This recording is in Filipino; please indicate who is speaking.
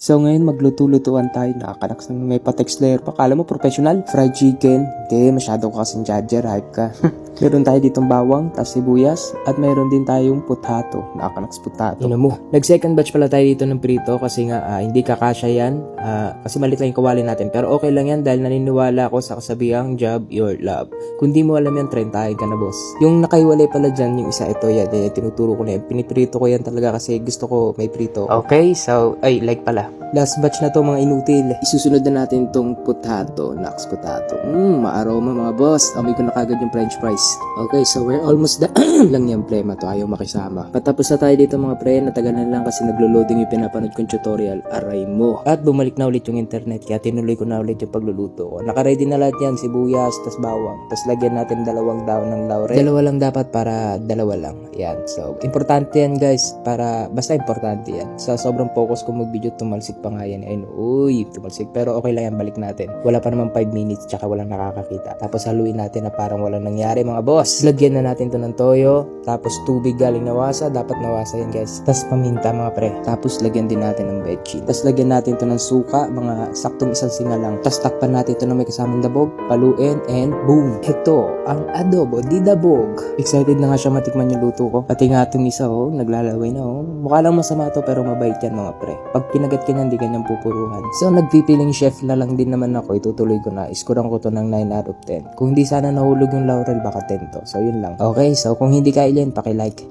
Speaker 1: So ngayon magluto-lutuan tayo. Nakakalakas na may pa-text layer pa. Kala mo professional? Fried chicken. Hindi, masyado ka kasing judger. Hype ka. Meron tayo ditong bawang, tas sibuyas, at meron din tayong potato. Nakakalakas potato. Ino mo. Nag-second batch pala tayo dito ng prito kasi nga hindi kakasya yan. Kasi malit lang yung kawali natin. Pero okay lang yan dahil naniniwala ako sa kasabihang job your love. Kung di mo alam yan, try tayo ka na boss. Yung nakaiwalay pala dyan, yung isa ito yan. Tinuturo ko na yan. Piniprito ko yan talaga kasi gusto ko may prito. Okay, so, like pala. Last batch na to mga inutil. Isusunod na natin tong potato. Nax potato. Maaroma mga boss. Amoy ko na kagad yung french fries. Okay, so we're almost done. Lang yung pre, to ayaw makisama. Patapos na tayo dito mga pre. Natagalan lang kasi naglo-loading yung pinapanood kong tutorial. Aray mo. At bumalik na ulit yung internet kaya tinuloy ko na ulit yung pagluluto ko. Nakaready na lahat yan. Sibuyas, tas bawang. Tas lagyan natin 2 daon ng laurel. 2 lang dapat para 2 lang. Yan. So, importante yan guys. Basta importante yan. Sa sobrang focus ko mag-video, tumalsik pa nga yan. Ayun, tumalsik. Pero okay lang yan, balik natin. Wala pa naman 5 minutes tsaka walang nakakakita. Tapos haluin natin na parang walang nangyari mga boss. Lagyan na natin to ng toyo. Tapos tubig galing nawasa. Dapat nawasa yan guys. Tapos paminta mga pre. Tapos lagyan din natin ng bechin. Tapos lagyan natin to ng suka. Mga saktong 1 singa lang. Tapos takpan natin to na may kasamang dabog. Paluin and boom. Ito ang adobo di dabog. Excited na nga siya matikman yung luto ko. Pati nga itong isa naglalaway na Mukha lang masama to pero mabait yan mga pre. Pag pinagat ka niyan, di kanyang pupuruhan. So nagpipiling chef na lang din naman ako. Itutuloy ko na. Iskuran ko to ng 9 out of 10. Kung hindi sana nahulog yung laurel, baka 10 to. So yun lang. Okay, so kung hindi ka ilin, paki-like.